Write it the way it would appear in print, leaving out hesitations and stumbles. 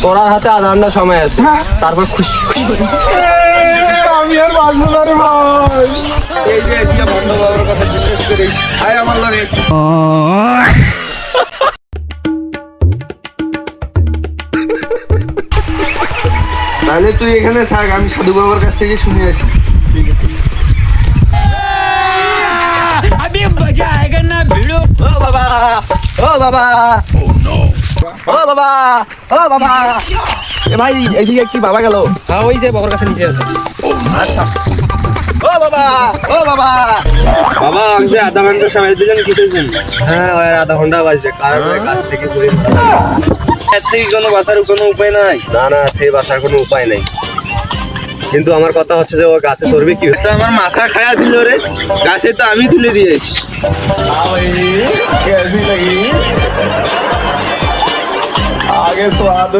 তোরার হাতে আধা ঘন্টা সময় আছে, তারপর খুশি আমি আর বাঁচবো না রে ভাই। এই যে এসে বন্ধ বাবার কথা বিশ্বাস করিস, আয় আমার লাগে। তাহলে তুই এখানে থাক, আমি সাধু বাবার কাছ থেকে শুনে আসি। अभी मजा आएगा ना भिड़ो। ও বাবা, ও বাবা, ও বাবা, ও বাবা, এ ভাই এদিকে কি বাবা গেল? হ্যাঁ ওই যে বাবার কাছে নিচে আছে। আচ্ছা। ও বাবা, ও বাবা। বাবা আগে আধা ঘন্টা সময় দিলেন কিছু দিন। হ্যাঁ ওই আধা ঘন্টা বাজছে, কারণ ওই কাছ থেকে ঘুরে এর থেকে কোনো বাঁচার কোনো উপায় নাই। না না, সে বাসার কোনো উপায় নেই। কিন্তু আমার কথা হচ্ছে যে ও গাছে চড়বে কি? তো আমার মাথা খায়া দিল রে, গাছে তো আমি তুলে দিয়েছি। कैसी लगी आगे स्वाद